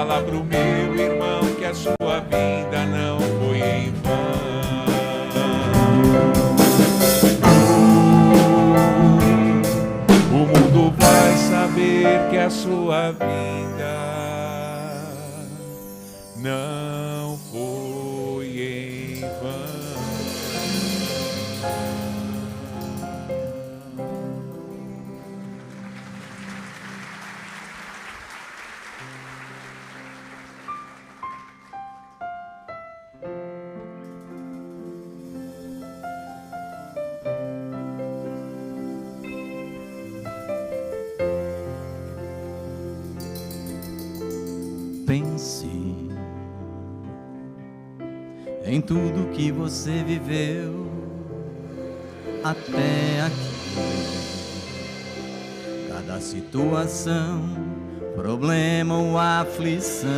Fala pro meu irmão que a sua vida não foi em vão. O mundo vai saber que a sua vida não foi em vão. Pense em tudo que você viveu até aqui. Cada situação, problema ou aflição,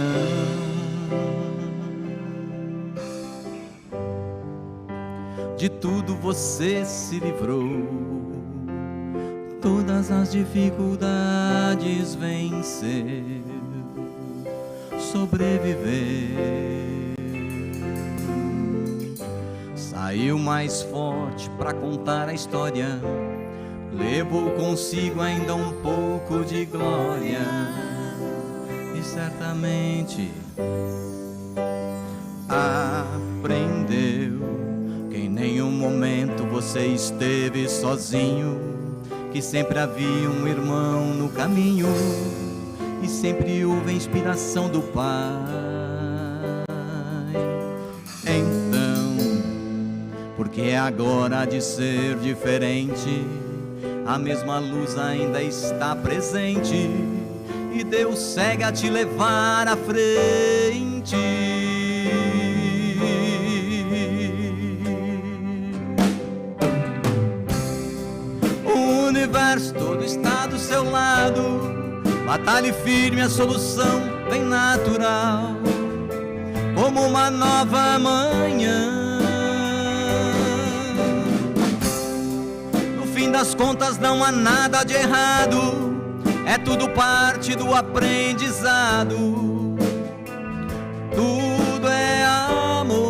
de tudo você se livrou, todas as dificuldades venceu, sobreviver. Saiu mais forte pra contar a história, levou consigo ainda um pouco de glória, e certamente aprendeu que em nenhum momento você esteve sozinho, que sempre havia um irmão no caminho, e sempre houve a inspiração do Pai. Então, porque agora de ser diferente, a mesma luz ainda está presente, e Deus segue a te levar à frente. O universo todo está do seu lado, batalhe firme, a solução vem natural, como uma nova manhã. No fim das contas não há nada de errado, é tudo parte do aprendizado. Tudo é amor.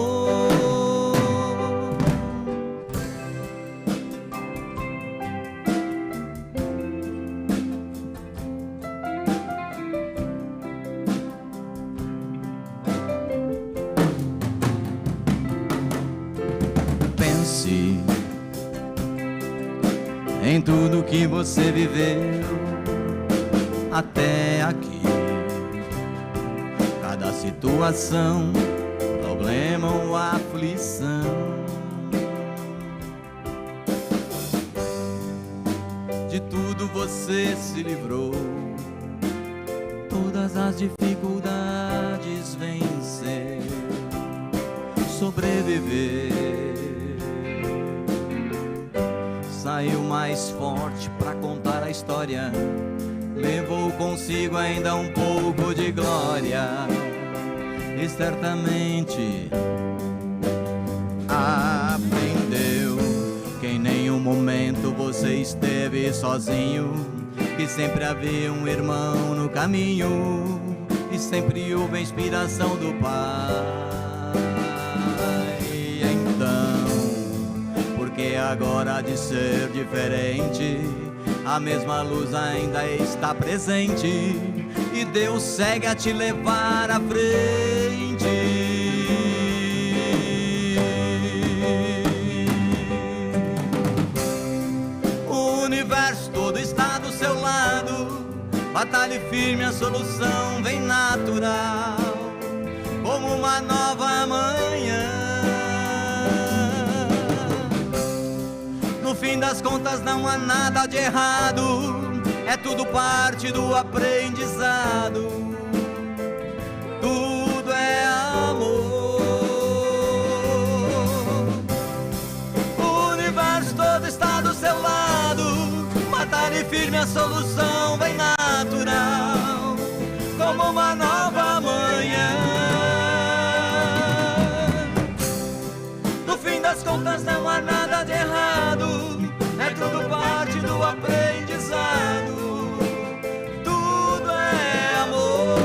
Pense em tudo que você viveu até aqui. Cada situação, problema ou aflição, de tudo você se livrou, todas as dificuldades venceu, sobreviver. Saiu mais forte pra contar a história, levou consigo ainda um pouco de glória, e certamente aprendeu que em nenhum momento você esteve sozinho, que sempre havia um irmão no caminho, e sempre houve a inspiração do Pai. Porque agora de ser diferente, a mesma luz ainda está presente, e Deus segue a te levar à frente. O universo todo está do seu lado, batalhe firme, a solução vem natural, como uma nova manhã. No fim das contas não há nada de errado, é tudo parte do aprendizado. Tudo é amor. O universo todo está do seu lado, batalhe firme, a solução vem natural, como uma nova manhã. No fim das contas não há nada de errado, é tudo parte do aprendizado. Tudo é amor.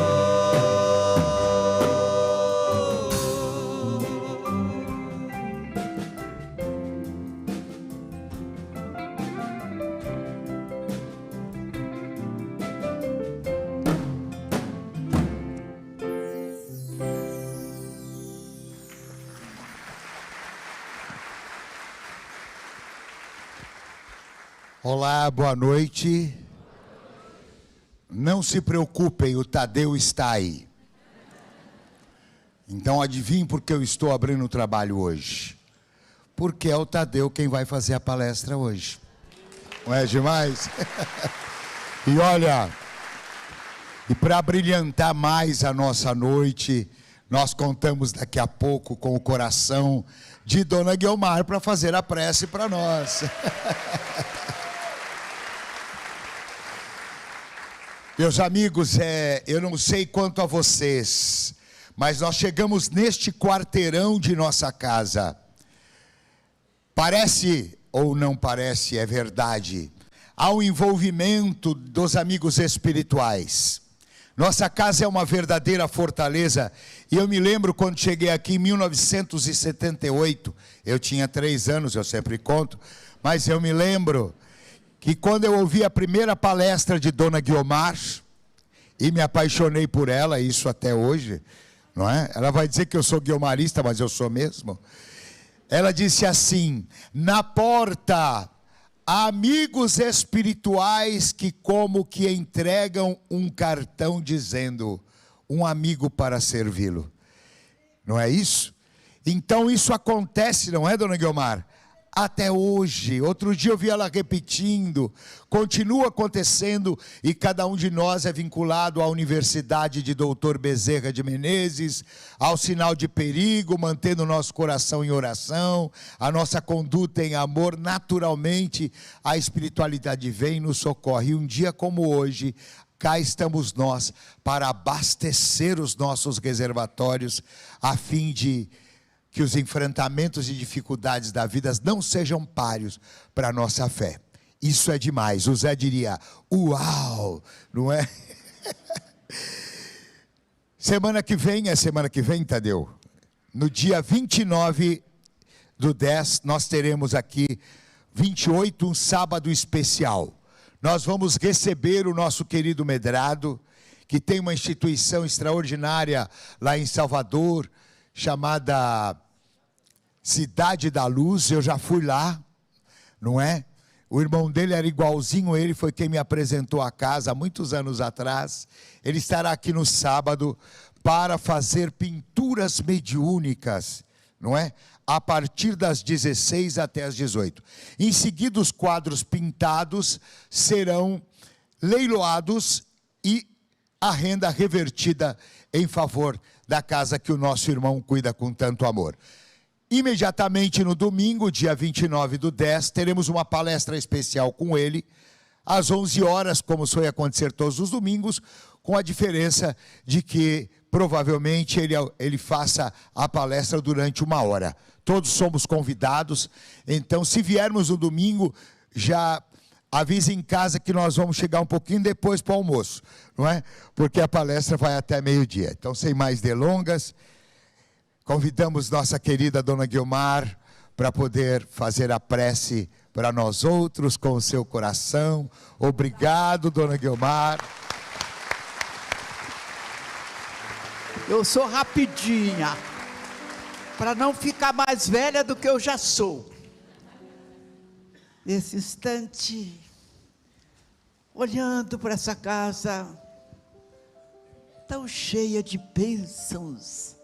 Olá, boa noite. Não se preocupem, o Tadeu está aí. Então adivinhe por que eu estou abrindo o trabalho hoje. Porque é o Tadeu quem vai fazer a palestra hoje. Não é demais? E olha, e para brilhantar mais a nossa noite, nós contamos daqui a pouco com o coração de Dona Guiomar para fazer a prece para nós. Meus amigos, eu não sei quanto a vocês, mas nós chegamos neste quarteirão de nossa casa. Parece ou não parece, é verdade, há um envolvimento dos amigos espirituais. Nossa casa é uma verdadeira fortaleza. E eu me lembro quando cheguei aqui em 1978, eu tinha 3 anos, eu sempre conto, mas eu me lembro que quando eu ouvi a primeira palestra de Dona Guiomar, e me apaixonei por ela, isso até hoje, não é? Ela vai dizer que eu sou guiomarista, mas eu sou mesmo. Ela disse assim: na porta, amigos espirituais que como que entregam um cartão dizendo, um amigo para servi-lo. Não é isso? Então isso acontece, não é, Dona Guiomar? Até hoje. Outro dia eu vi ela repetindo, continua acontecendo, e cada um de nós é vinculado à Universidade de Doutor Bezerra de Menezes, ao sinal de perigo, mantendo o nosso coração em oração, a nossa conduta em amor. Naturalmente a espiritualidade vem e nos socorre, e um dia como hoje, cá estamos nós para abastecer os nossos reservatórios, a fim de que os enfrentamentos e dificuldades da vida não sejam páreos para a nossa fé. Isso é demais. O Zé diria, uau, não é? Semana que vem, Tadeu? No dia 29/10, nós teremos aqui, 28, um sábado especial. Nós vamos receber o nosso querido Medrado, que tem uma instituição extraordinária lá em Salvador, chamada Cidade da Luz. Eu já fui lá, não é? O irmão dele era igualzinho a ele, foi quem me apresentou a casa há muitos anos atrás. Ele estará aqui no sábado para fazer pinturas mediúnicas, não é? A partir das 16 até as 18. Em seguida, os quadros pintados serão leiloados e a renda revertida em favor da casa que o nosso irmão cuida com tanto amor. Imediatamente no domingo, dia 29/10, teremos uma palestra especial com ele, às 11 horas, como foi acontecer todos os domingos, com a diferença de que provavelmente ele faça a palestra durante 1 hora. Todos somos convidados, então se viermos no domingo, já avise em casa que nós vamos chegar um pouquinho depois para o almoço, não é? Porque a palestra vai até meio-dia. Então, sem mais delongas, convidamos nossa querida Dona Guiomar para poder fazer a prece para nós outros com o seu coração. Obrigado, Dona Guiomar. Eu sou rapidinha, para não ficar mais velha do que eu já sou. Nesse instante, olhando para essa casa tão cheia de bênçãos,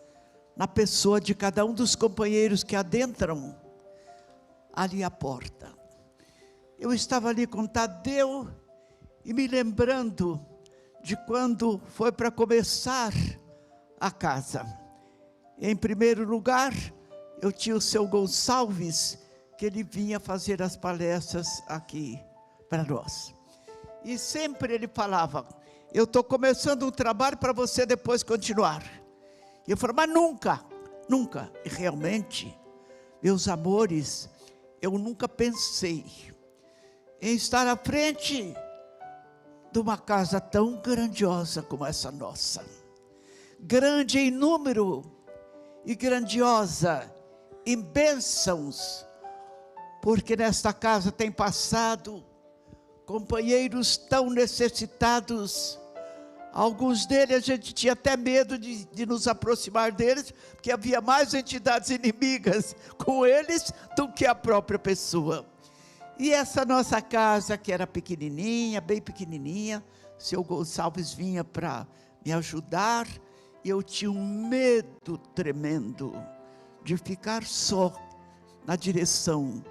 na pessoa de cada um dos companheiros que adentram ali à porta. Eu estava ali com Tadeu e me lembrando de quando foi para começar a casa. Em primeiro lugar, eu tinha o seu Gonçalves, que ele vinha fazer as palestras aqui para nós. E sempre ele falava, eu estou começando um trabalho para você depois continuar. E eu falava, mas nunca, nunca. E realmente, meus amores, eu nunca pensei em estar à frente de uma casa tão grandiosa como essa nossa. Grande em número e grandiosa em bênçãos, porque nesta casa tem passado companheiros tão necessitados. Alguns deles a gente tinha até medo de nos aproximar deles, porque havia mais entidades inimigas com eles do que a própria pessoa. E essa nossa casa, que era pequenininha, bem pequenininha, o seu Gonçalves vinha para me ajudar, e eu tinha um medo tremendo de ficar só na direção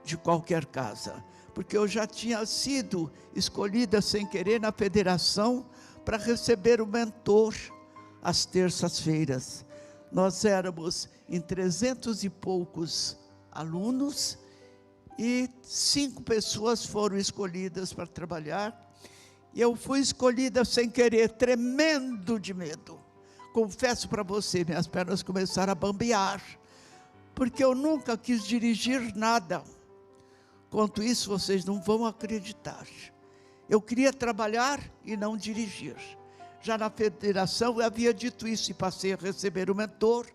de qualquer casa, porque eu já tinha sido escolhida sem querer na federação para receber o mentor às terças-feiras. Nós éramos em 300 e poucos alunos, e 5 pessoas foram escolhidas para trabalhar, e eu fui escolhida sem querer, tremendo de medo. Confesso para você, minhas pernas começaram a bambear, porque eu nunca quis dirigir nada. Quanto isso, vocês não vão acreditar. Eu queria trabalhar e não dirigir. Já na federação eu havia dito isso, e passei a receber o mentor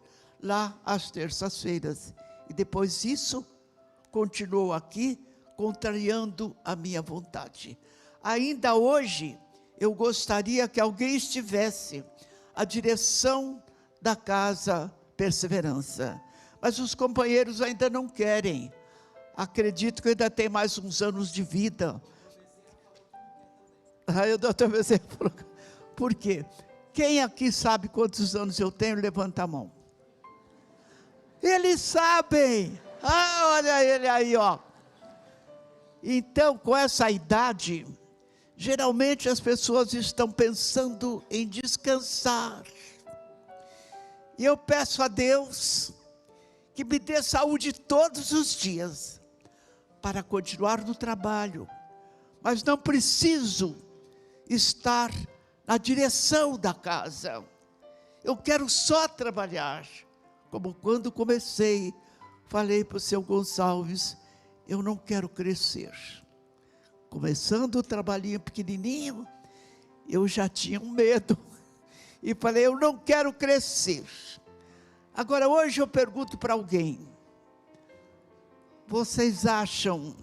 lá às terças-feiras. E depois isso continuou aqui, contrariando a minha vontade. Ainda hoje, eu gostaria que alguém estivesse à direção da Casa Perseverança. Mas os companheiros ainda não querem. Acredito que ainda tem mais uns anos de vida. Aí o doutor Bezerra falou, por quê? Quem aqui sabe quantos anos eu tenho? Levanta a mão. Eles sabem. Ah, olha ele aí, ó. Então, com essa idade, geralmente as pessoas estão pensando em descansar. E eu peço a Deus que me dê saúde todos os dias para continuar no trabalho. Mas não preciso estar na direção da casa. Eu quero só trabalhar. Como quando comecei, falei para o seu Gonçalves, eu não quero crescer. Começando o trabalhinho pequenininho, eu já tinha um medo. E falei, eu não quero crescer. Agora, hoje eu pergunto para alguém, vocês acham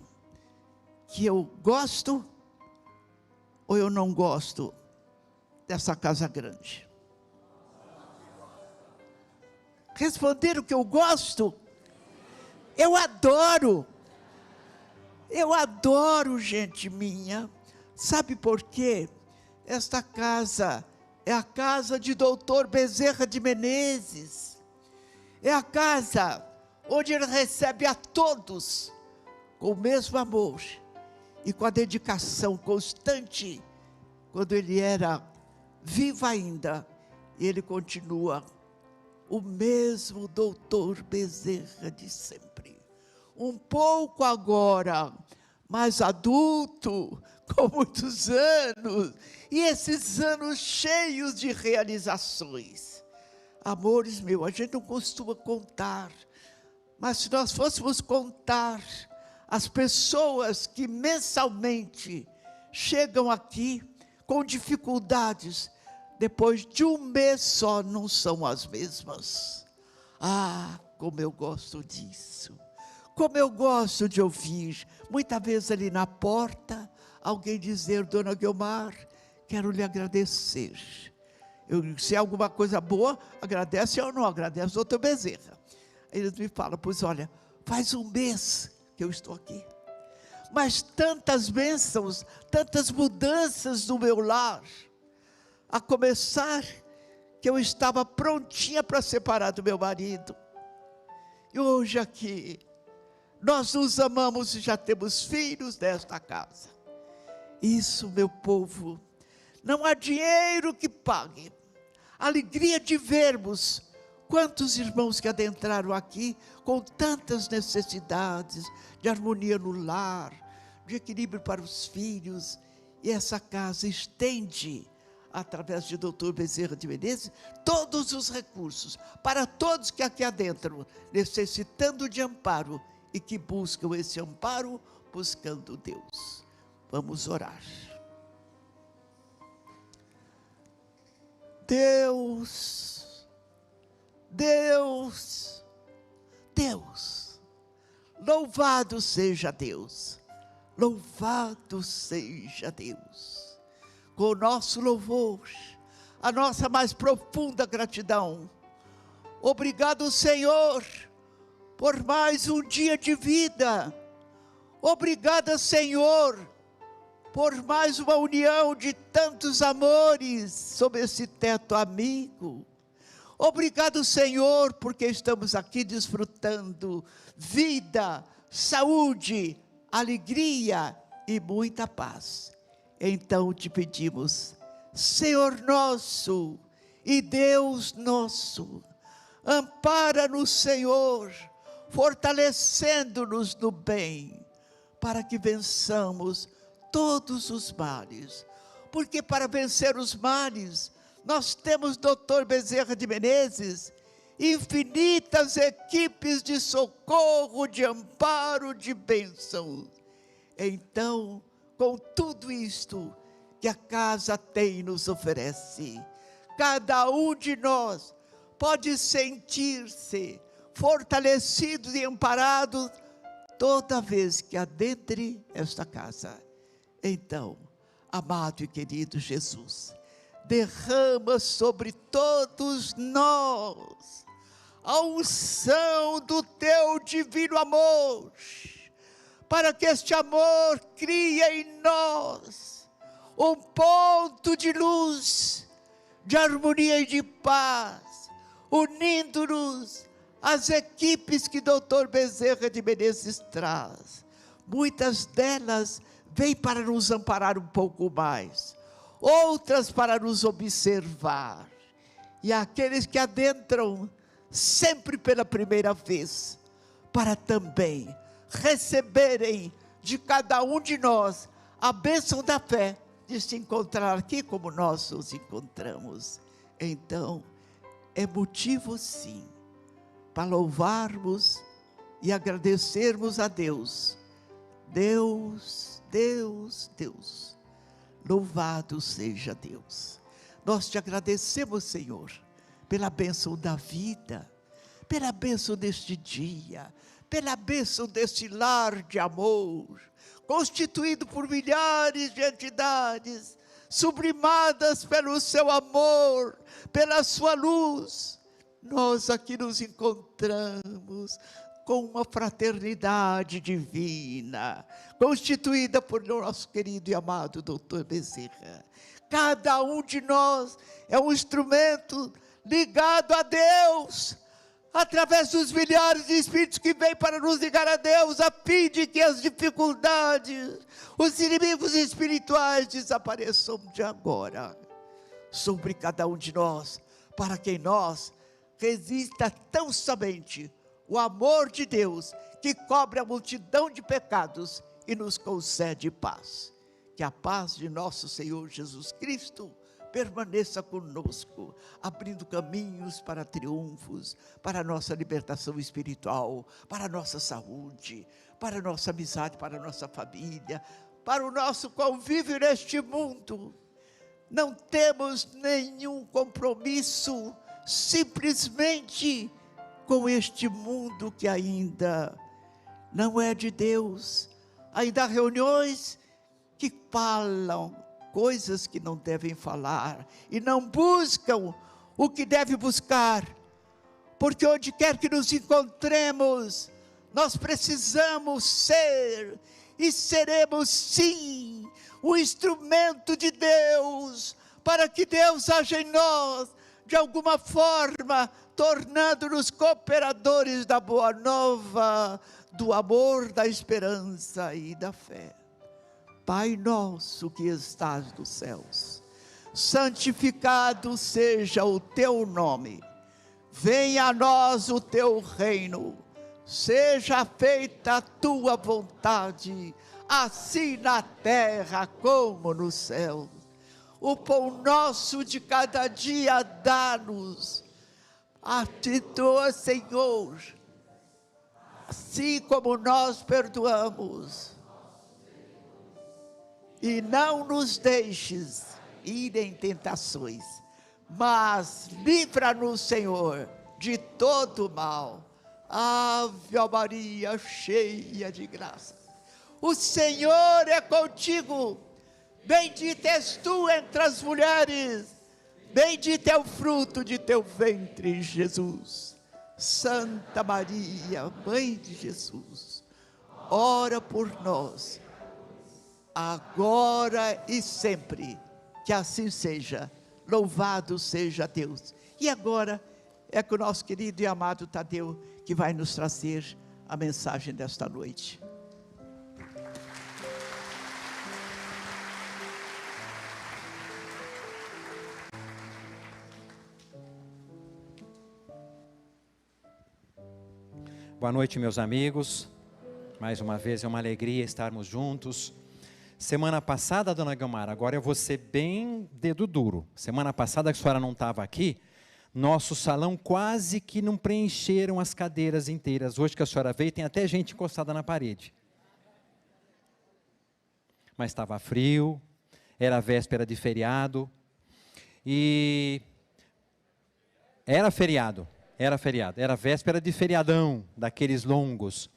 que eu gosto ou eu não gosto dessa casa grande? Responderam que eu gosto? Eu adoro, gente minha. Sabe por quê? Esta casa é a casa de doutor Bezerra de Menezes. É a casa onde ele recebe a todos com o mesmo amor e com a dedicação constante. Quando ele era vivo ainda, ele continua o mesmo doutor Bezerra de sempre. Um pouco agora, mais adulto, com muitos anos, e esses anos cheios de realizações. Amores meus, a gente não costuma contar, mas se nós fôssemos contar as pessoas que mensalmente chegam aqui com dificuldades, depois de um mês só não são as mesmas. Ah, como eu gosto disso. Como eu gosto de ouvir, muitas vezes ali na porta, alguém dizer, dona Guiomar, quero lhe agradecer. Se é alguma coisa boa, agradece ou não agradece, doutor Bezerra. Eles me falam, pois olha, faz um mês que eu estou aqui. Mas tantas bênçãos, tantas mudanças no meu lar. A começar, que eu estava prontinha para separar do meu marido. E hoje aqui, nós nos amamos e já temos filhos nesta casa. Isso, meu povo, não há dinheiro que pague. A alegria de vermos quantos irmãos que adentraram aqui com tantas necessidades de harmonia no lar, de equilíbrio para os filhos. E essa casa estende, através de doutor Bezerra de Menezes, todos os recursos para todos que aqui adentram, necessitando de amparo e que buscam esse amparo, buscando Deus. Vamos orar. Deus, Deus, Deus, louvado seja Deus, louvado seja Deus. Com o nosso louvor, a nossa mais profunda gratidão. Obrigado, Senhor, por mais um dia de vida. Obrigada, Senhor, por mais uma união de tantos amores sob esse teto amigo. Obrigado, Senhor, porque estamos aqui desfrutando vida, saúde, alegria e muita paz. Então te pedimos, Senhor nosso e Deus nosso, ampara-nos, Senhor, fortalecendo-nos no bem, para que vençamos todos os males. Porque para vencer os males, nós temos Dr. Bezerra de Menezes, infinitas equipes de socorro, de amparo, de bênção. Então, com tudo isto que a casa tem e nos oferece, cada um de nós pode sentir-se fortalecido e amparado toda vez que adentre esta casa. Então, amado e querido Jesus, derrama sobre todos nós a unção do teu divino amor, para que este amor crie em nós um ponto de luz, de harmonia e de paz, unindo-nos às equipes que Dr. Bezerra de Menezes traz. Muitas delas vêm para nos amparar um pouco mais, outras para nos observar, e aqueles que adentram sempre pela primeira vez, para também receberem de cada um de nós a bênção da fé, de se encontrar aqui como nós nos encontramos. Então, é motivo sim, para louvarmos e agradecermos a Deus. Deus, Deus, Deus, louvado seja Deus. Nós te agradecemos, Senhor, pela bênção da vida, pela bênção deste dia, pela bênção deste lar de amor, constituído por milhares de entidades, sublimadas pelo seu amor, pela sua luz. Nós aqui nos encontramos com uma fraternidade divina, constituída por nosso querido e amado Dr. Bezerra. Cada um de nós é um instrumento ligado a Deus, através dos milhares de espíritos que vêm para nos ligar a Deus, a fim de que as dificuldades, os inimigos espirituais desapareçam de agora sobre cada um de nós, para que em nós resista tão somente o amor de Deus, que cobre a multidão de pecados e nos concede paz. Que a paz de nosso Senhor Jesus Cristo permaneça conosco, abrindo caminhos para triunfos, para a nossa libertação espiritual, para a nossa saúde, para a nossa amizade, para a nossa família, para o nosso convívio neste mundo. Não temos nenhum compromisso, simplesmente com este mundo que ainda não é de Deus. Ainda há reuniões que falam coisas que não devem falar, e não buscam o que deve buscar, porque onde quer que nos encontremos, nós precisamos ser, e seremos sim, um instrumento de Deus, para que Deus haja em nós, de alguma forma, tornando-nos cooperadores da boa nova, do amor, da esperança e da fé. Pai nosso que estás nos céus, santificado seja o teu nome, venha a nós o teu reino, seja feita a tua vontade, assim na terra como no céu. O pão nosso de cada dia dá-nos, perdoa, Senhor, assim como nós perdoamos. E não nos deixes ir em tentações, mas livra-nos, Senhor, de todo mal. Ave Maria, cheia de graça, o Senhor é contigo. Bendita és tu entre as mulheres, bendito é o fruto de teu ventre, Jesus. Santa Maria, Mãe de Jesus, ora por nós, agora e sempre. Que assim seja. Louvado seja Deus. E agora é com o nosso querido e amado Tadeu, que vai nos trazer a mensagem desta noite. Boa noite, meus amigos. Mais uma vez é uma alegria estarmos juntos. Semana passada, dona Guilmar, agora eu vou ser bem dedo duro. Semana passada que a senhora não estava aqui, nosso salão quase que não preencheram as cadeiras inteiras. Hoje que a senhora veio, tem até gente encostada na parede. Mas estava frio, era véspera de feriado, e era feriado, era véspera de feriadão, daqueles longos.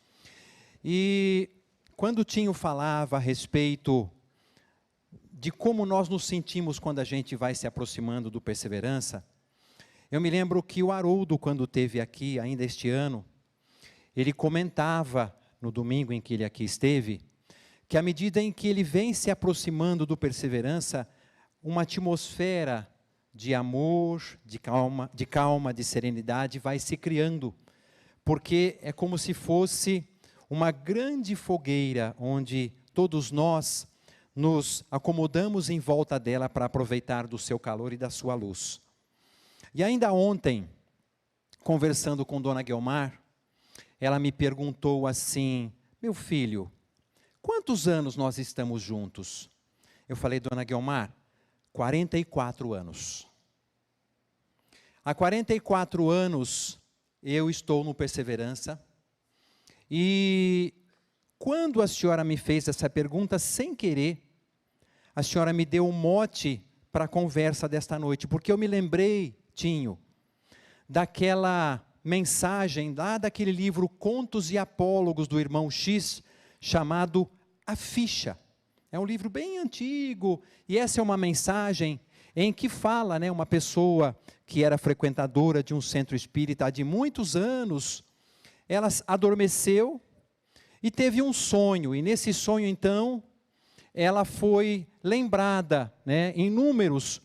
E quando o Tinho falava a respeito de como nós nos sentimos quando a gente vai se aproximando do Perseverança, eu me lembro que o Haroldo, quando esteve aqui, ainda este ano, ele comentava, no domingo em que ele aqui esteve, que à medida em que ele vem se aproximando do Perseverança, uma atmosfera de amor, de calma, de serenidade vai se criando, porque é como se fosse uma grande fogueira onde todos nós nos acomodamos em volta dela para aproveitar do seu calor e da sua luz. E ainda ontem, conversando com Dona Guilmar, ela me perguntou assim: meu filho, quantos anos nós estamos juntos? Eu falei: Dona Guilmar, 44 anos. Há 44 anos eu estou no Perseverança, e quando a senhora me fez essa pergunta, sem querer, a senhora me deu um mote para a conversa desta noite, porque eu me lembrei, Tinho, daquela mensagem lá daquele livro Contos e Apólogos do irmão X, chamado A Ficha. É um livro bem antigo, e essa é uma mensagem em que fala, né, uma pessoa que era frequentadora de um centro espírita há de muitos anos, ela adormeceu e teve um sonho, e nesse sonho então, ela foi lembrada, né, em números,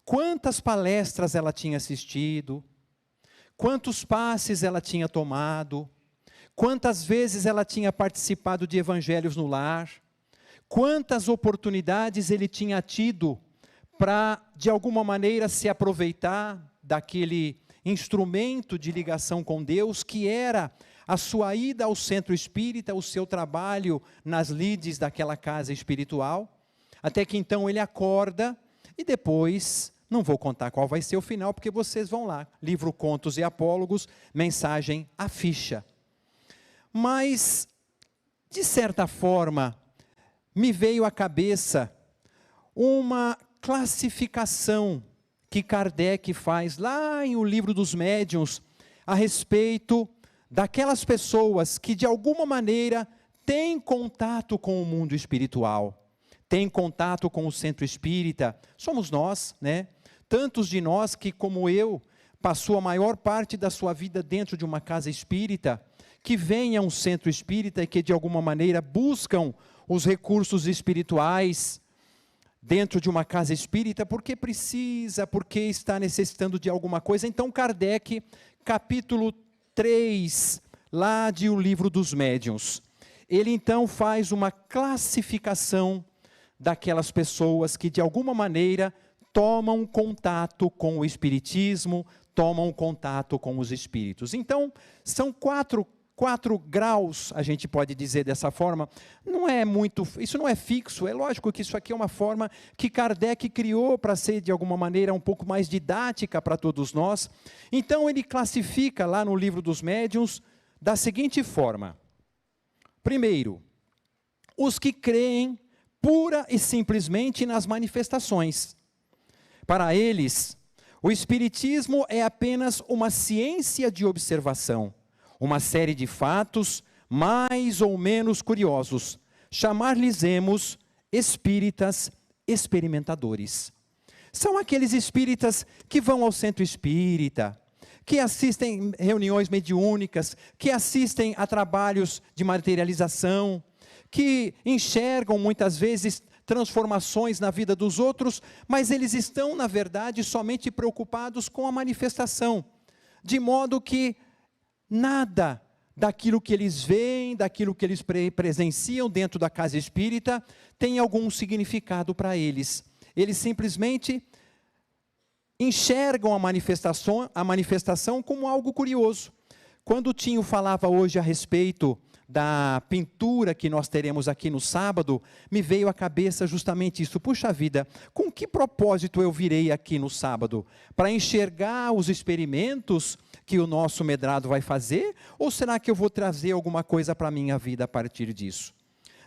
quantas palestras ela tinha assistido, quantos passes ela tinha tomado, quantas vezes ela tinha participado de evangelhos no lar, quantas oportunidades ele tinha tido para, de alguma maneira, se aproveitar daquele instrumento de ligação com Deus, que era a sua ida ao centro espírita, o seu trabalho nas lides daquela casa espiritual, até que então ele acorda, e depois, não vou contar qual vai ser o final, porque vocês vão lá, livro Contos e Apólogos, mensagem A Ficha. Mas, de certa forma, me veio à cabeça uma classificação que Kardec faz lá em O Livro dos Médiuns, a respeito daquelas pessoas que de alguma maneira têm contato com o mundo espiritual, têm contato com o centro espírita. Somos nós, né? Tantos de nós que, como eu, passou a maior parte da sua vida dentro de uma casa espírita, que vêm a um centro espírita e que de alguma maneira buscam os recursos espirituais dentro de uma casa espírita, porque precisa, porque está necessitando de alguma coisa. Então Kardec, capítulo 3, lá de O Livro dos Médiuns, ele então faz uma classificação daquelas pessoas que de alguma maneira tomam contato com o espiritismo, tomam contato com os espíritos. Então, são quatro graus, a gente pode dizer dessa forma. Não é muito, isso não é fixo, é lógico que isso aqui é uma forma que Kardec criou para ser de alguma maneira um pouco mais didática para todos nós. Então ele classifica lá no Livro dos Médiuns da seguinte forma: primeiro, os que creem pura e simplesmente nas manifestações. Para eles, o espiritismo é apenas uma ciência de observação, uma série de fatos mais ou menos curiosos. Chamar-lhes-emos espíritas experimentadores. São aqueles espíritas que vão ao centro espírita, que assistem reuniões mediúnicas, que assistem a trabalhos de materialização, que enxergam muitas vezes transformações na vida dos outros, mas eles estão, na verdade, somente preocupados com a manifestação, de modo que nada daquilo que eles veem, daquilo que eles presenciam dentro da casa espírita, tem algum significado para eles. Eles simplesmente enxergam a manifestação como algo curioso. Quando o Tinho falava hoje a respeito da pintura que nós teremos aqui no sábado, me veio à cabeça justamente isso. Puxa vida, com que propósito eu virei aqui no sábado? Para enxergar os experimentos que o nosso medrado vai fazer? Ou será que eu vou trazer alguma coisa para a minha vida a partir disso?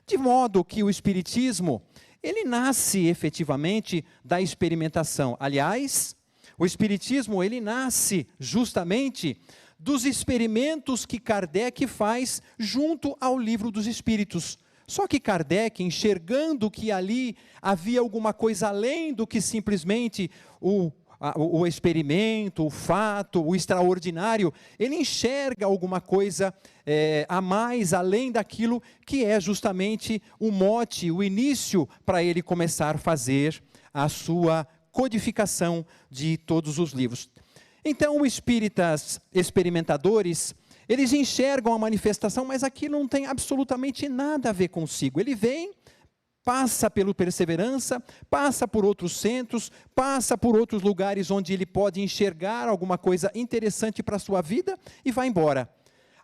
De modo que o Espiritismo, ele nasce efetivamente da experimentação. Aliás, o Espiritismo, ele nasce justamente dos experimentos que Kardec faz junto ao Livro dos Espíritos. Só que Kardec, enxergando que ali havia alguma coisa além do que simplesmente o experimento, o fato, o extraordinário, ele enxerga alguma coisa a mais, além daquilo que é justamente o mote, o início para ele começar a fazer a sua codificação de todos os livros. Então, os espíritas experimentadores, eles enxergam a manifestação, mas aqui não tem absolutamente nada a ver consigo. Ele vem, passa pelo Perseverança, passa por outros centros, passa por outros lugares onde ele pode enxergar alguma coisa interessante para a sua vida e vai embora.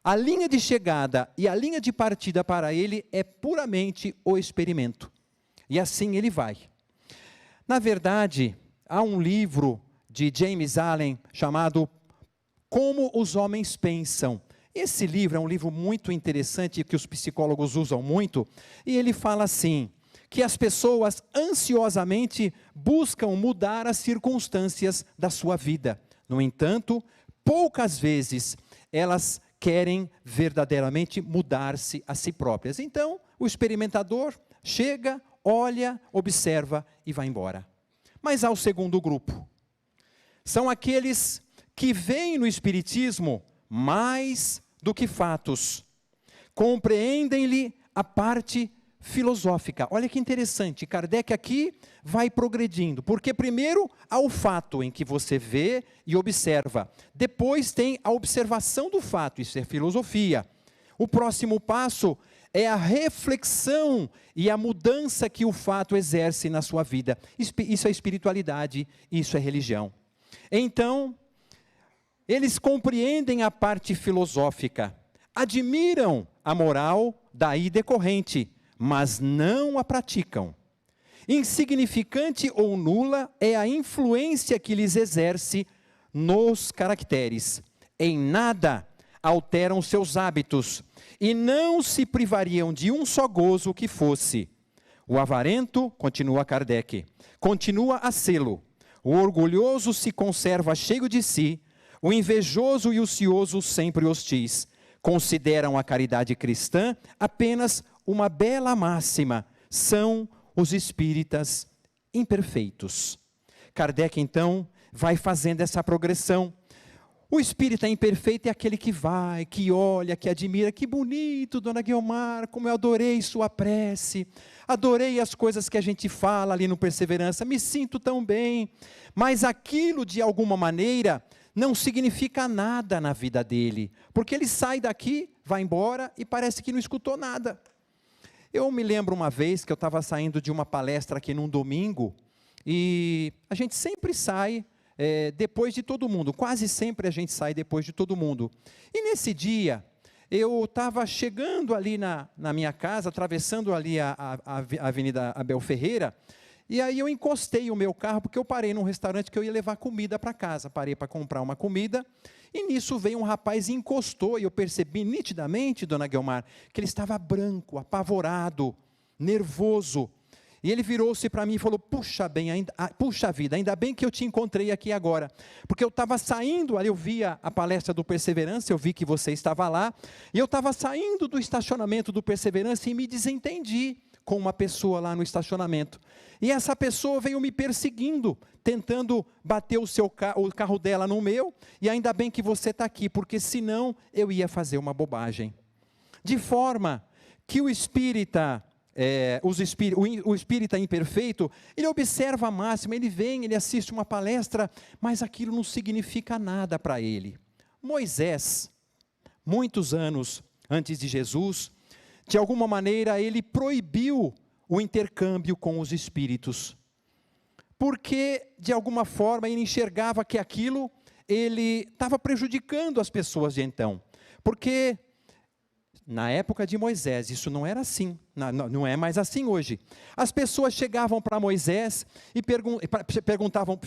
A linha de chegada e a linha de partida para ele é puramente o experimento. E assim ele vai. Na verdade, há um livro de James Allen chamado Como os Homens Pensam. Esse livro é um livro muito interessante que os psicólogos usam muito, e ele fala assim, que as pessoas ansiosamente buscam mudar as circunstâncias da sua vida. No entanto, poucas vezes elas querem verdadeiramente mudar-se a si próprias. Então, o experimentador chega, olha, observa e vai embora. Mas há o segundo grupo. São aqueles que veem no Espiritismo mais do que fatos. Compreendem-lhe a parte filosófica. Olha que interessante, Kardec aqui vai progredindo, porque primeiro há o fato em que você vê e observa. Depois tem a observação do fato, isso é filosofia. O próximo passo é a reflexão e a mudança que o fato exerce na sua vida. Isso é espiritualidade, isso é religião. Então, eles compreendem a parte filosófica, admiram a moral daí decorrente, mas não a praticam. Insignificante ou nula é a influência que lhes exerce nos caracteres. Em nada alteram seus hábitos e não se privariam de um só gozo que fosse. O avarento, continua Kardec, continua a sê-lo. O orgulhoso se conserva cheio de si, o invejoso e o ocioso sempre hostis. Consideram a caridade cristã apenas uma bela máxima. São os espíritas imperfeitos. Kardec, então, vai fazendo essa progressão. O espírita imperfeito é aquele que vai, que olha, que admira. Que bonito, dona Guiomar, como eu adorei sua prece. Adorei as coisas que a gente fala ali no Perseverança. Me sinto tão bem. Mas aquilo, de alguma maneira, não significa nada na vida dele. Porque ele sai daqui, vai embora e parece que não escutou nada. Eu me lembro uma vez que eu estava saindo de uma palestra aqui num domingo. E a gente sempre sai depois de todo mundo, quase sempre a gente sai depois de todo mundo. E nesse dia, eu estava chegando ali na minha casa, atravessando ali a Avenida Abel Ferreira, e aí eu encostei o meu carro, porque eu parei num restaurante que eu ia levar comida para casa, parei para comprar uma comida, e nisso veio um rapaz e encostou, e eu percebi nitidamente, dona Guiomar, que ele estava branco, apavorado, nervoso. E ele virou-se para mim e falou, puxa vida, ainda bem que eu te encontrei aqui agora. Porque eu estava saindo, ali eu via a palestra do Perseverança, eu vi que você estava lá, e eu estava saindo do estacionamento do Perseverança e me desentendi com uma pessoa lá no estacionamento. E essa pessoa veio me perseguindo, tentando bater o carro dela no meu, e ainda bem que você está aqui, porque senão eu ia fazer uma bobagem. De forma que o espírita imperfeito, ele observa a máxima, ele vem, ele assiste uma palestra, mas aquilo não significa nada para ele. Moisés, muitos anos antes de Jesus, de alguma maneira ele proibiu o intercâmbio com os espíritos, porque de alguma forma ele enxergava que aquilo ele estava prejudicando as pessoas de então, porque na época de Moisés isso não era assim, não é mais assim hoje. As pessoas chegavam para Moisés e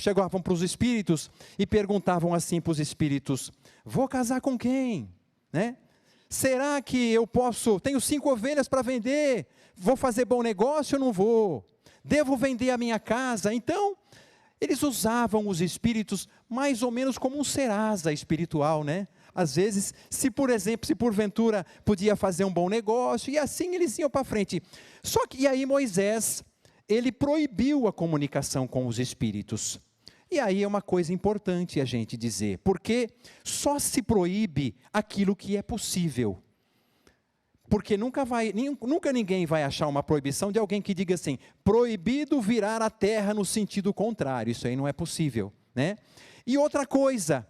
chegavam para os espíritos e perguntavam assim para os espíritos: vou casar com quem? Né? Será que eu posso, tenho 5 ovelhas para vender, vou fazer bom negócio ou não vou? Devo vender a minha casa? Então, eles usavam os espíritos mais ou menos como um Serasa espiritual, né? Às vezes, se porventura podia fazer um bom negócio, e assim eles iam para frente. Só que, e aí Moisés, ele proibiu a comunicação com os espíritos. E aí é uma coisa importante a gente dizer, porque só se proíbe aquilo que é possível. Porque nunca ninguém vai achar uma proibição de alguém que diga assim: proibido virar a terra no sentido contrário. Isso aí não é possível, né? E outra coisa,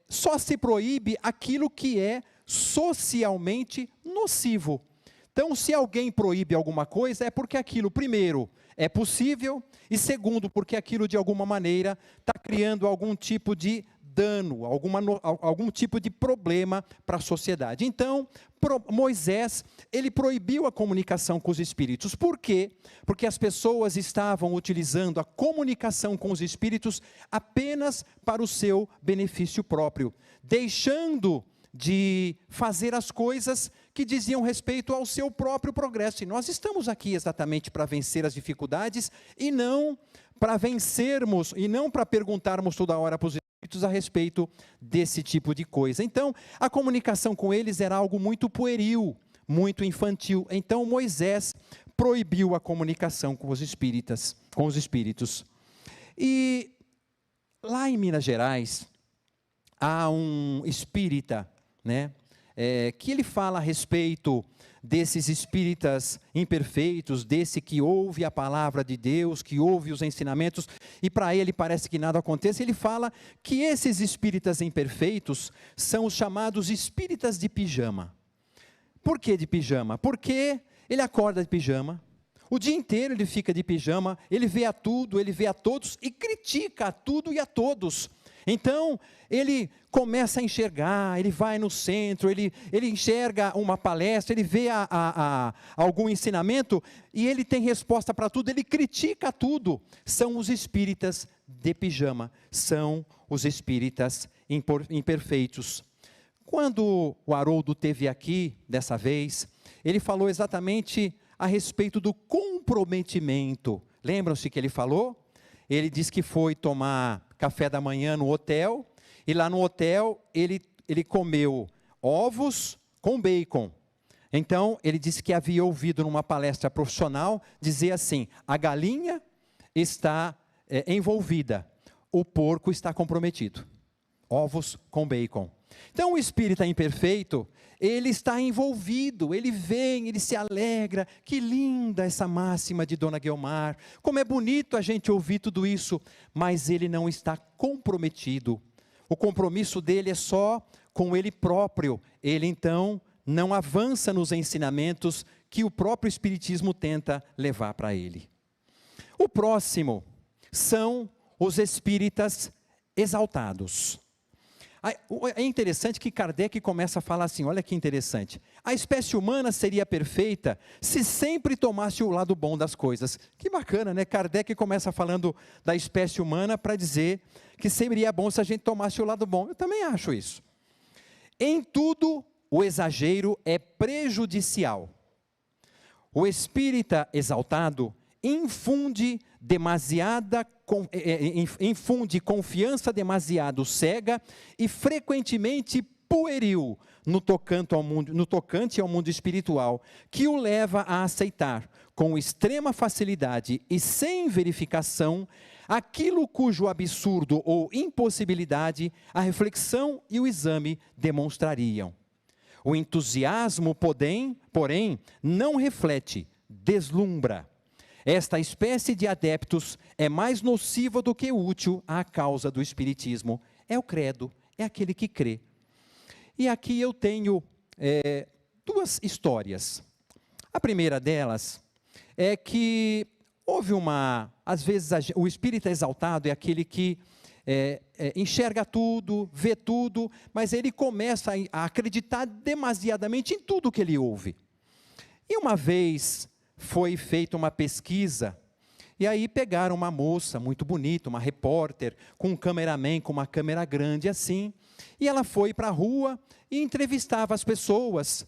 só se proíbe aquilo que é socialmente nocivo. Então, se alguém proíbe alguma coisa, é porque aquilo, primeiro, é possível, e segundo, porque aquilo de alguma maneira está criando algum tipo de dano, algum tipo de problema para a sociedade. Então, Moisés, ele proibiu a comunicação com os espíritos. Por quê? Porque as pessoas estavam utilizando a comunicação com os espíritos apenas para o seu benefício próprio, deixando de fazer as coisas que diziam respeito ao seu próprio progresso. E nós estamos aqui exatamente para vencer as dificuldades e não para vencermos, e não para perguntarmos toda hora para os espíritos a respeito desse tipo de coisa. Então, a comunicação com eles era algo muito pueril, muito infantil. Então, Moisés proibiu a comunicação com os espíritos. E lá em Minas Gerais, há um espírita, né, que ele fala a respeito desses espíritas imperfeitos, desse que ouve a palavra de Deus, que ouve os ensinamentos, e para ele parece que nada acontece. Ele fala que esses espíritas imperfeitos são os chamados espíritas de pijama. Por que de pijama? Porque ele acorda de pijama, o dia inteiro ele fica de pijama, ele vê a tudo, ele vê a todos e critica a tudo e a todos. Então, ele começa a enxergar, ele vai no centro, ele enxerga uma palestra, ele vê algum ensinamento e ele tem resposta para tudo, ele critica tudo. São os espíritas de pijama, são os espíritas imperfeitos. Quando o Haroldo esteve aqui, dessa vez, ele falou exatamente a respeito do comprometimento. Lembram-se que ele falou? Ele disse que foi tomar café da manhã no hotel, e lá no hotel ele comeu ovos com bacon. Então, ele disse que havia ouvido numa palestra profissional dizer assim: a galinha está envolvida, o porco está comprometido. Ovos com bacon. Então, o espírita imperfeito, ele está envolvido, ele vem, ele se alegra. Que linda essa máxima de Dona Guiomar, como é bonito a gente ouvir tudo isso, mas ele não está comprometido. O compromisso dele é só com ele próprio. Ele então não avança nos ensinamentos que o próprio Espiritismo tenta levar para ele. O próximo são os espíritas exaltados. É interessante que Kardec começa a falar assim, olha que interessante: a espécie humana seria perfeita se sempre tomasse o lado bom das coisas. Que bacana, né? Kardec começa falando da espécie humana para dizer que seria bom se a gente tomasse o lado bom. Eu também acho isso. Em tudo, o exagero é prejudicial. O espírita exaltado infunde confiança demasiado cega e frequentemente pueril no tocante ao mundo espiritual, que o leva a aceitar, com extrema facilidade e sem verificação, aquilo cujo absurdo ou impossibilidade a reflexão e o exame demonstrariam. O entusiasmo, porém, não reflete, deslumbra. Esta espécie de adeptos é mais nociva do que útil à causa do espiritismo. É o credo, é aquele que crê. E aqui eu tenho duas histórias. A primeira delas é que houve às vezes o espírita exaltado é aquele que enxerga tudo, vê tudo, mas ele começa a acreditar demasiadamente em tudo que ele ouve. E uma vez foi feita uma pesquisa, e aí pegaram uma moça muito bonita, uma repórter, com um cameraman, com uma câmera grande assim, e ela foi para a rua e entrevistava as pessoas.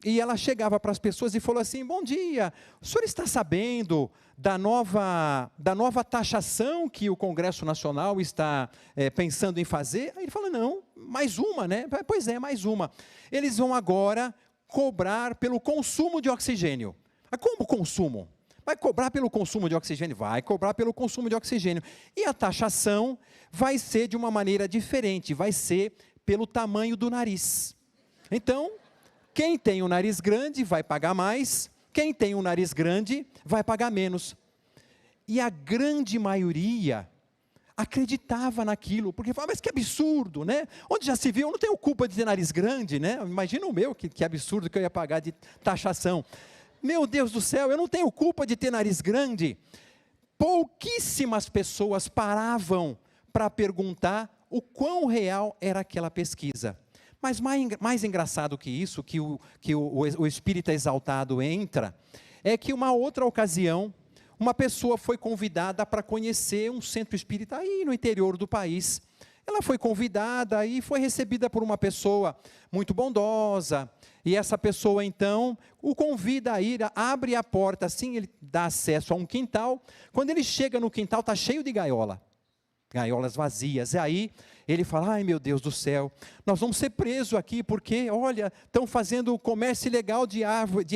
E ela chegava para as pessoas e falou assim: bom dia, o senhor está sabendo da nova taxação que o Congresso Nacional está pensando em fazer? Aí ele falou: não, mais uma, né? Pois é, mais uma. Eles vão agora cobrar pelo consumo de oxigênio. Mas como consumo? Vai cobrar pelo consumo de oxigênio? Vai cobrar pelo consumo de oxigênio. E a taxação vai ser de uma maneira diferente, vai ser pelo tamanho do nariz. Então, quem tem o nariz grande vai pagar mais, quem tem o nariz grande vai pagar menos. E a grande maioria acreditava naquilo, porque falava: mas que absurdo, né? Onde já se viu, eu não tenho culpa de ter nariz grande, né? Imagina o meu, que absurdo que eu ia pagar de taxação. Meu Deus do céu, eu não tenho culpa de ter nariz grande. Pouquíssimas pessoas paravam para perguntar o quão real era aquela pesquisa. Mas mais engraçado que isso, que o espírita exaltado entra, é que uma outra ocasião, uma pessoa foi convidada para conhecer um centro espírita aí no interior do país. Ela foi convidada e foi recebida por uma pessoa muito bondosa, e essa pessoa então o convida a ir, abre a porta assim, ele dá acesso a um quintal. Quando ele chega no quintal, está cheio de gaiolas vazias, e aí ele fala: ai meu Deus do céu, nós vamos ser presos aqui, porque olha, estão fazendo comércio ilegal de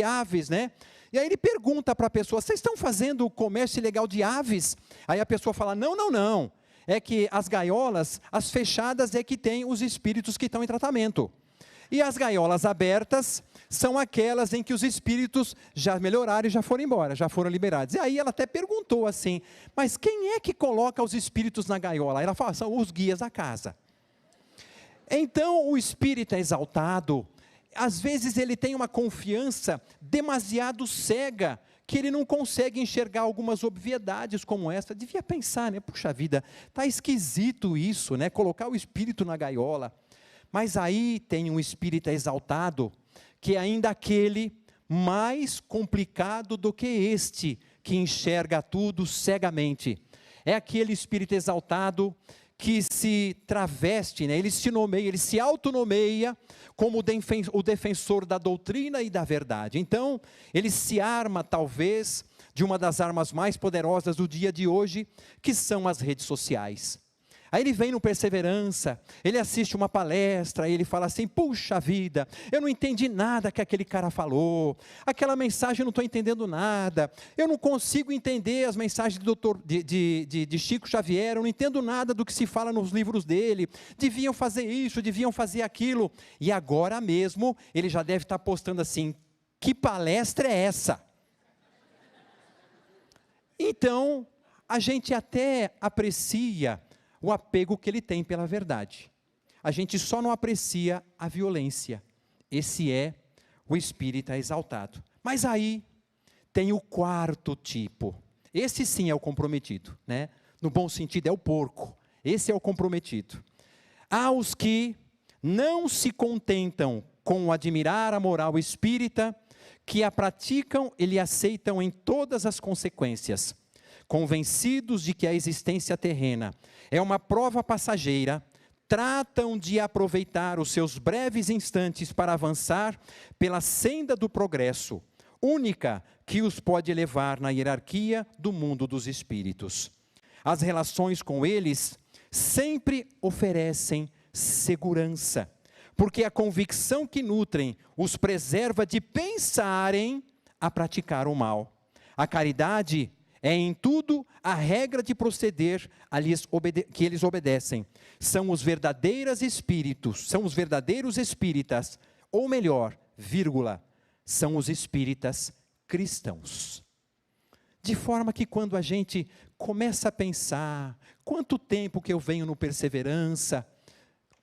aves, né? E aí ele pergunta para a pessoa: vocês estão fazendo comércio ilegal de aves? Aí a pessoa fala: não, é que as gaiolas, as fechadas é que tem os espíritos que estão em tratamento, e as gaiolas abertas são aquelas em que os espíritos já melhoraram e já foram embora, já foram liberados. E aí ela até perguntou assim: mas quem é que coloca os espíritos na gaiola? Aí ela fala: são os guias da casa. Então o espírita exaltado, às vezes ele tem uma confiança demasiado cega, que ele não consegue enxergar algumas obviedades como essa. Devia pensar, né? Puxa vida, está esquisito isso, né? Colocar o espírito na gaiola. Mas aí tem um espírita exaltado, que é ainda aquele mais complicado do que este, que enxerga tudo cegamente. É aquele espírito exaltado que se traveste, né? Ele se nomeia, ele se autonomeia como o defensor da doutrina e da verdade. Então, ele se arma talvez de uma das armas mais poderosas do dia de hoje, que são as redes sociais. Aí ele vem no Perseverança, ele assiste uma palestra, ele fala assim: puxa vida, eu não entendi nada que aquele cara falou, aquela mensagem eu não estou entendendo nada, eu não consigo entender as mensagens de Chico Xavier, eu não entendo nada do que se fala nos livros dele, deviam fazer isso, deviam fazer aquilo. E agora mesmo, ele já deve estar postando assim: que palestra é essa? Então, a gente até aprecia o apego que ele tem pela verdade. A gente só não aprecia a violência. Esse é o espírita exaltado. Mas aí tem o quarto tipo. Esse sim é o comprometido, né? No bom sentido, é o porco. Esse é o comprometido. Há os que não se contentam com admirar a moral espírita, que a praticam e lhe aceitam em todas as consequências, convencidos de que a existência terrena é uma prova passageira, tratam de aproveitar os seus breves instantes para avançar pela senda do progresso, única que os pode levar na hierarquia do mundo dos espíritos. As relações com eles sempre oferecem segurança, porque a convicção que nutrem os preserva de pensarem a praticar o mal. A caridade é em tudo a regra de proceder que eles obedecem. São os verdadeiros espíritas, ou melhor, são os espíritas cristãos. De forma que quando a gente começa a pensar, quanto tempo que eu venho no Perseverança,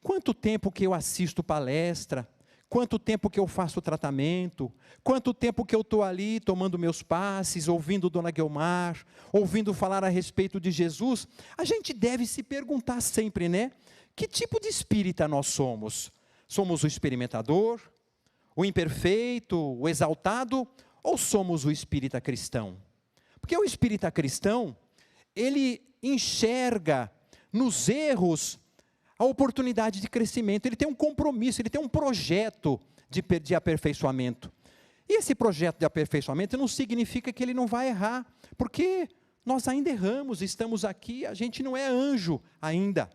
quanto tempo que eu assisto palestra, quanto tempo que eu faço tratamento, quanto tempo que eu estou ali tomando meus passes, ouvindo Dona Guiomar, ouvindo falar a respeito de Jesus, a gente deve se perguntar sempre, né? Que tipo de espírita nós somos? Somos o experimentador, o imperfeito, o exaltado, ou somos o espírita cristão? Porque o espírita cristão, ele enxerga nos erros a oportunidade de crescimento, ele tem um compromisso, ele tem um projeto de aperfeiçoamento. E esse projeto de aperfeiçoamento não significa que ele não vai errar, porque nós ainda erramos, estamos aqui, a gente não é anjo ainda.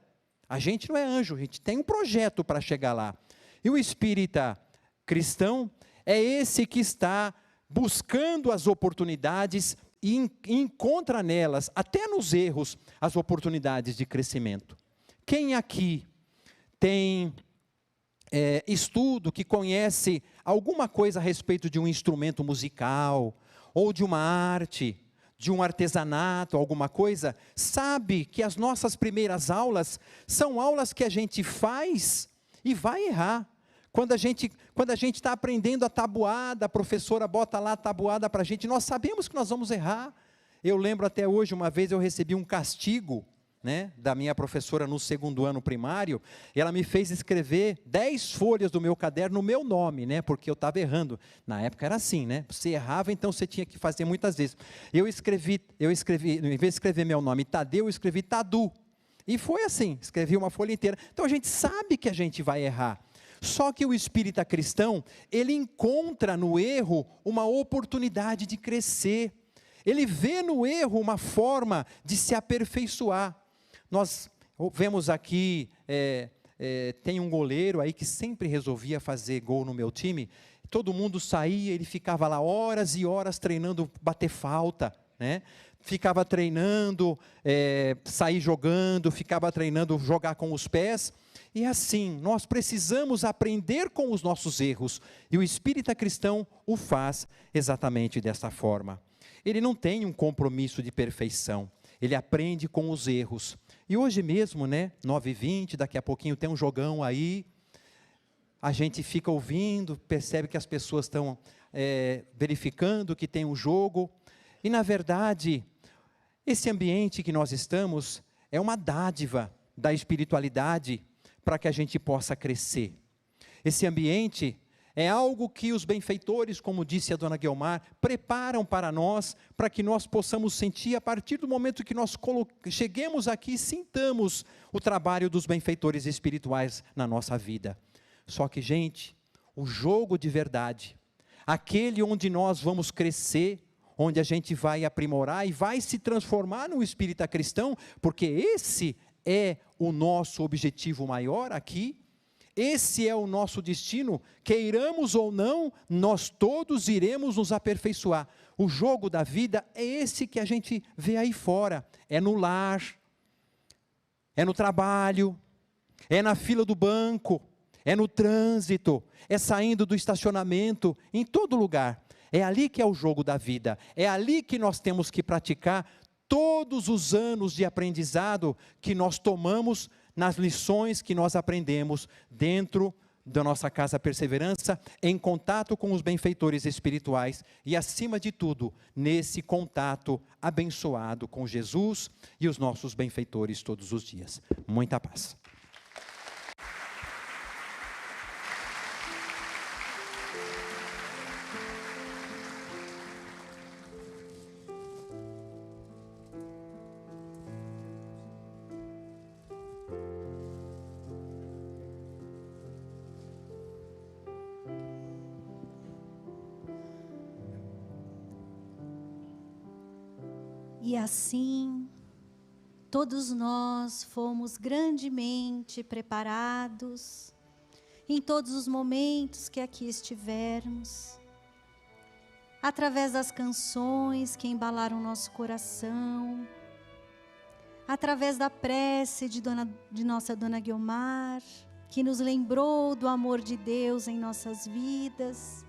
A gente não é anjo, a gente tem um projeto para chegar lá. E o espírita cristão é esse que está buscando as oportunidades e encontra nelas, até nos erros, as oportunidades de crescimento. Quem aqui tem estudo, que conhece alguma coisa a respeito de um instrumento musical, ou de uma arte, de um artesanato, alguma coisa, sabe que as nossas primeiras aulas são aulas que a gente faz e vai errar. Quando a gente está aprendendo a tabuada, a professora bota lá a tabuada para a gente, nós sabemos que nós vamos errar. Eu lembro até hoje, uma vez eu recebi um castigo, né, da minha professora no 2º ano primário, e ela me fez escrever 10 folhas do meu caderno no meu nome, né, porque eu estava errando. Na época era assim, né, você errava, então você tinha que fazer muitas vezes. Eu escrevi, em vez de escrever meu nome Tadeu, eu escrevi Tadu. E foi assim, escrevi uma folha inteira. Então a gente sabe que a gente vai errar. Só que o espírita cristão, ele encontra no erro uma oportunidade de crescer. Ele vê no erro uma forma de se aperfeiçoar. Nós vemos aqui, tem um goleiro aí que sempre resolvia fazer gol no meu time. Todo mundo saía, ele ficava lá horas e horas treinando bater falta, né? Ficava treinando, sair jogando, ficava treinando jogar com os pés. E assim, nós precisamos aprender com os nossos erros. E o espírita cristão o faz exatamente dessa forma. Ele não tem um compromisso de perfeição. Ele aprende com os erros. E hoje mesmo, né, 9h20, daqui a pouquinho tem um jogão aí. A gente fica ouvindo, percebe que as pessoas estão verificando que tem um jogo. E na verdade, esse ambiente que nós estamos é uma dádiva da espiritualidade para que a gente possa crescer. Esse ambiente é algo que os benfeitores, como disse a Dona Guiomar, preparam para nós, para que nós possamos sentir, a partir do momento que nós cheguemos aqui e sintamos o trabalho dos benfeitores espirituais na nossa vida. Só que, gente, o jogo de verdade, aquele onde nós vamos crescer, onde a gente vai aprimorar e vai se transformar num espírita cristão, porque esse é o nosso objetivo maior aqui, esse é o nosso destino, queiramos ou não, nós todos iremos nos aperfeiçoar. O jogo da vida é esse que a gente vê aí fora, é no lar, é no trabalho, é na fila do banco, é no trânsito, é saindo do estacionamento, em todo lugar. É ali que é o jogo da vida, é ali que nós temos que praticar todos os anos de aprendizado que nós tomamos nas lições que nós aprendemos dentro da nossa Casa Perseverança, em contato com os benfeitores espirituais e, acima de tudo, nesse contato abençoado com Jesus e os nossos benfeitores todos os dias. Muita paz. E assim, todos nós fomos grandemente preparados em todos os momentos que aqui estivermos, através das canções que embalaram nosso coração, através da prece de nossa Dona Guiomar, que nos lembrou do amor de Deus em nossas vidas,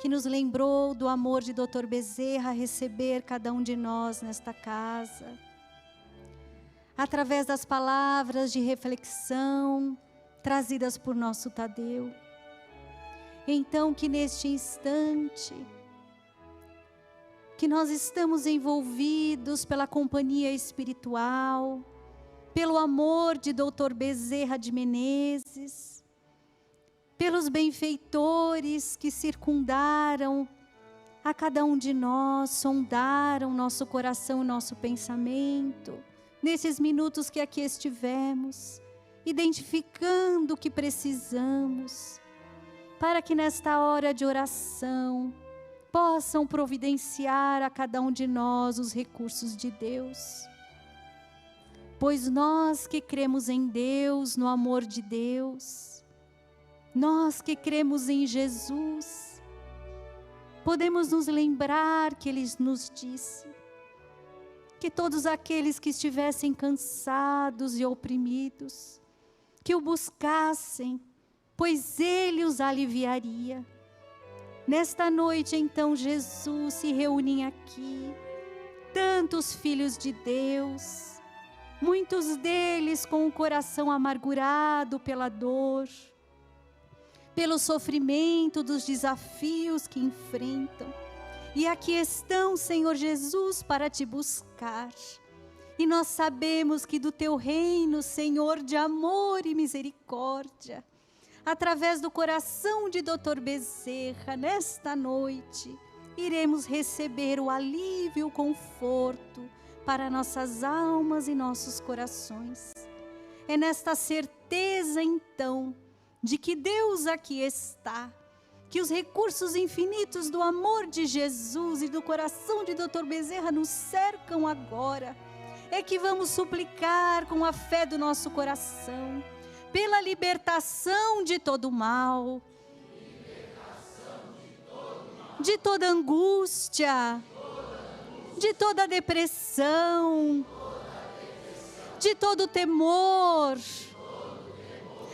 que nos lembrou do amor de Dr. Bezerra a receber cada um de nós nesta casa, através das palavras de reflexão trazidas por nosso Tadeu. Então, que neste instante, que nós estamos envolvidos pela companhia espiritual, pelo amor de Dr. Bezerra de Menezes, pelos benfeitores que circundaram a cada um de nós, sondaram nosso coração e nosso pensamento, nesses minutos que aqui estivemos, identificando o que precisamos, para que nesta hora de oração possam providenciar a cada um de nós os recursos de Deus. Pois nós que cremos em Deus, no amor de Deus, nós que cremos em Jesus, podemos nos lembrar que Ele nos disse que todos aqueles que estivessem cansados e oprimidos, que o buscassem, pois Ele os aliviaria. Nesta noite, então, Jesus se reúne aqui, tantos filhos de Deus, muitos deles com o coração amargurado pela dor, pelo sofrimento dos desafios que enfrentam. E aqui estão, Senhor Jesus, para te buscar. E nós sabemos que do teu reino, Senhor, de amor e misericórdia, através do coração de Dr. Bezerra, nesta noite, iremos receber o alívio e o conforto para nossas almas e nossos corações. É nesta certeza, então, de que Deus aqui está, que os recursos infinitos do amor de Jesus e do coração de Dr. Bezerra nos cercam agora, é que vamos suplicar com a fé do nosso coração, pela libertação de todo mal, de toda angústia, de toda depressão, de todo temor,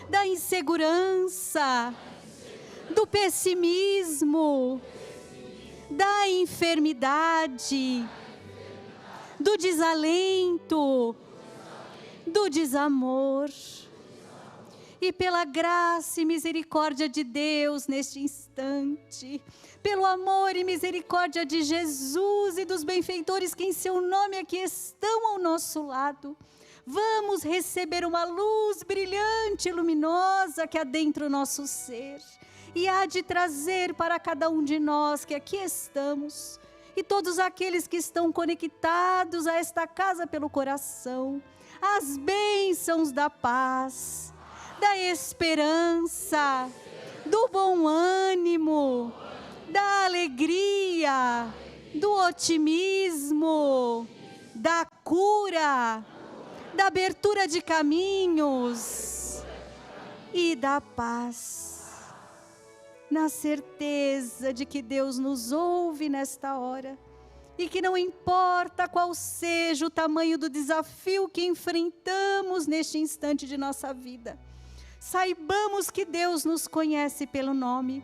da insegurança, do pessimismo, da enfermidade, do desalento, do desamor. E pela graça e misericórdia de Deus neste instante, pelo amor e misericórdia de Jesus e dos benfeitores que em seu nome aqui estão ao nosso lado, vamos receber uma luz brilhante e luminosa que adentra o nosso ser e há de trazer para cada um de nós que aqui estamos e todos aqueles que estão conectados a esta casa pelo coração, as bênçãos da paz, da esperança, do bom ânimo, da alegria, do otimismo, da cura, da abertura de caminhos e da paz. Na certeza de que Deus nos ouve nesta hora e que não importa qual seja o tamanho do desafio que enfrentamos neste instante de nossa vida, saibamos que Deus nos conhece pelo nome,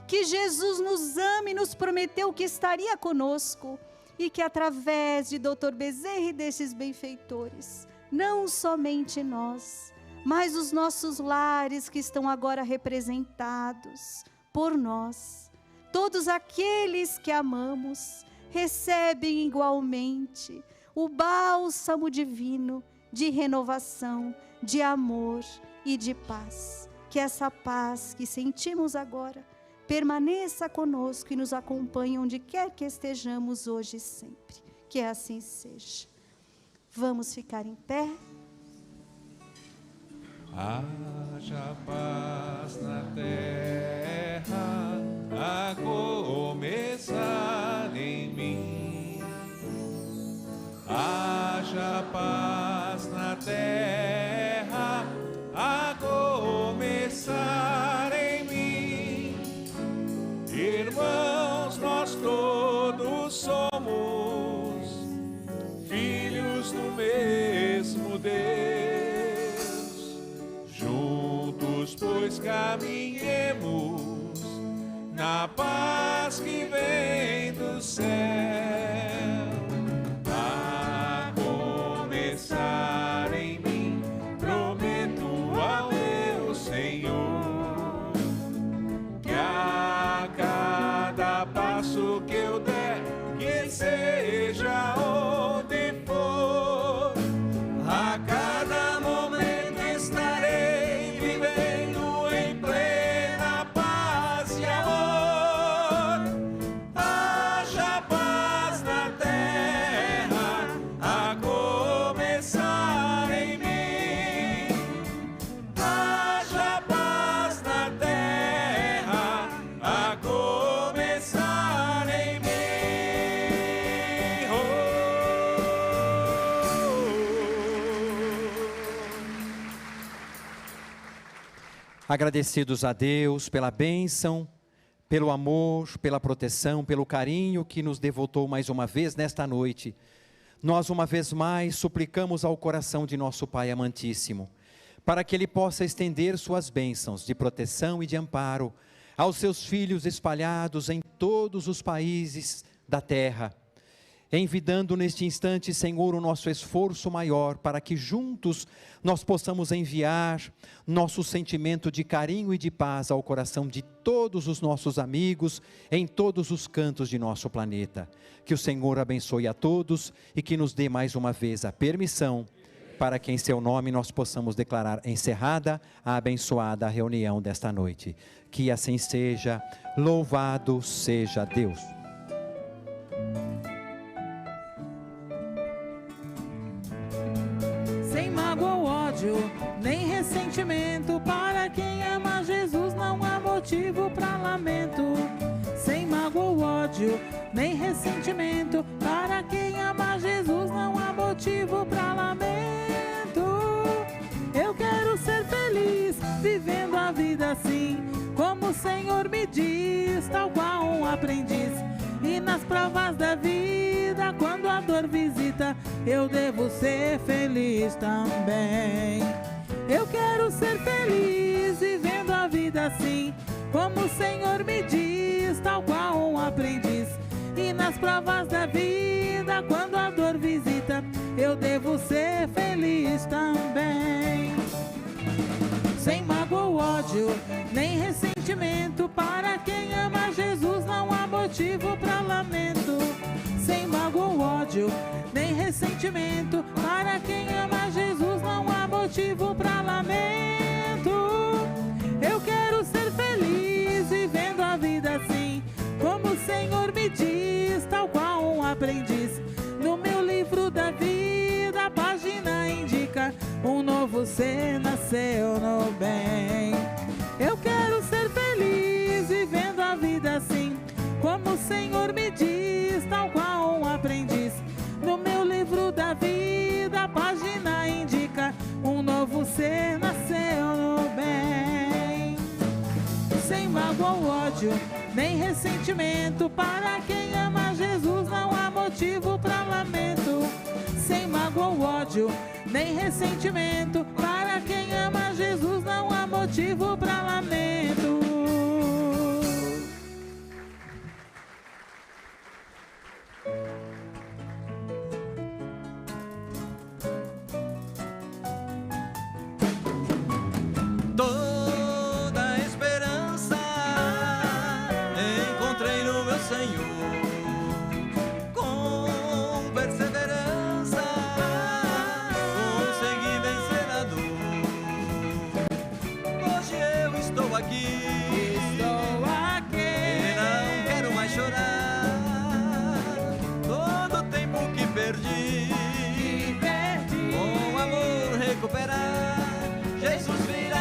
que Jesus nos ama e nos prometeu que estaria conosco e que através de Dr. Bezerra e desses benfeitores, não somente nós, mas os nossos lares que estão agora representados por nós, todos aqueles que amamos, recebem igualmente o bálsamo divino de renovação, de amor e de paz. Que essa paz que sentimos agora permaneça conosco e nos acompanhe onde quer que estejamos hoje e sempre. Que assim seja. Vamos ficar em pé. Haja paz na terra, a começar em mim. Haja paz na terra, a começar somos do mesmo Deus. Juntos, pois, caminhemos na paz que vem do céu. A começar em mim, prometo ao meu Senhor que a cada passo que eu der, que seja onde for, a cada momento estarei vivendo em plena paz e amor. Haja paz na terra, a começar em mim. Haja paz na terra, a começar em mim. Agradecidos a Deus pela bênção, pelo amor, pela proteção, pelo carinho que nos devotou mais uma vez nesta noite, nós uma vez mais suplicamos ao coração de nosso Pai amantíssimo, para que Ele possa estender suas bênçãos de proteção e de amparo aos seus filhos espalhados em todos os países da terra, envidando neste instante, Senhor, o nosso esforço maior, para que juntos nós possamos enviar nosso sentimento de carinho e de paz ao coração de todos os nossos amigos, em todos os cantos de nosso planeta. Que o Senhor abençoe a todos e que nos dê mais uma vez a permissão, para que em seu nome nós possamos declarar encerrada a abençoada reunião desta noite. Que assim seja, louvado seja Deus. Sem mágoa ou ódio, nem ressentimento, para quem ama Jesus não há motivo para lamento. Sem mágoa ou ódio, nem ressentimento, para quem ama Jesus não há motivo para lamento. Eu quero ser feliz, vivendo a vida assim, como o Senhor me diz, tal qual um aprendiz. E nas provas da vida, quando a dor visita, eu devo ser feliz também. Eu quero ser feliz, vivendo a vida assim, como o Senhor me diz, tal qual um aprendiz. E nas provas da vida, quando a dor visita, eu devo ser feliz também. Sem mágoa ou ódio, nem ressentimento, para quem ama Jesus não há motivo para lamento. Sem mágoa ou ódio, nem ressentimento, para quem ama Jesus não há motivo para lamento. Eu quero ser feliz, vivendo a vida assim, como o Senhor me diz, tal qual um aprendiz. No meu livro da vida, a página indica, um novo ser nasceu no bem. Eu quero ser feliz, vivendo a vida assim, como o Senhor me diz, tal qual um aprendiz. No meu livro da vida, a página indica, um novo ser nasceu no bem. Sem mágoa ou ódio, nem ressentimento, para quem ama Jesus não há motivo para lamento. Sem mágoa ou ódio, nem ressentimento, para quem ama Jesus não há motivo para lamento. Toda esperança encontrei no meu Senhor, com perseverança consegui vencer a dor. Hoje eu estou aqui, e não quero mais chorar. Todo o tempo que perdi, com amor recuperar. Jesus virá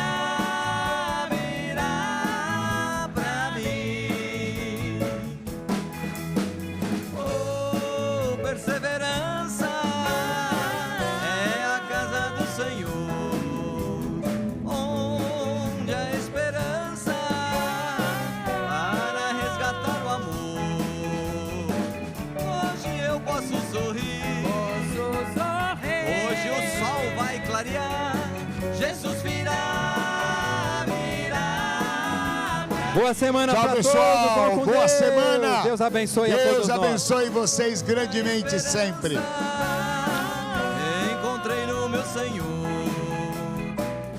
pra mim. Oh, perseverança é a casa do Senhor, onde a esperança para resgatar o amor. Hoje eu posso sorrir, clarear. Jesus virá, virá. Boa semana Tchau, para todos. pessoal. Vão com Boa Deus. semana. Deus abençoe a Deus todos nós. abençoe vocês grandemente sempre. Encontrei no meu Senhor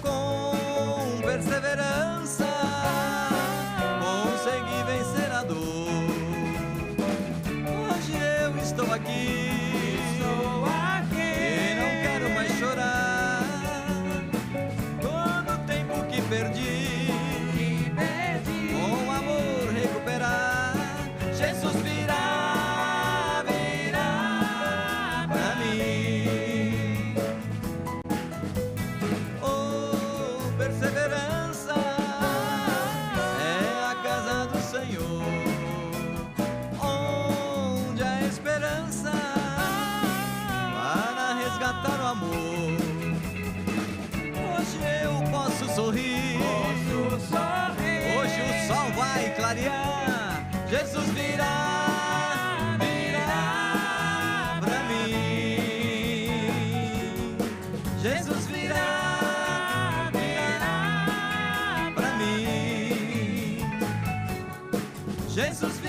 com perseverança, consegui vencer a dor. Hoje eu estou aqui, e não quero mais chorar todo o tempo que perdi. Com amor recuperar. Jesus virá, virá pra mim. Oh, perseverança é a casa do Senhor, onde a esperança para resgatar o amor. Hoje eu posso sorrir, hoje o sol vai clarear. Jesus virá, virá pra mim. Jesus virá, virá pra mim. Jesus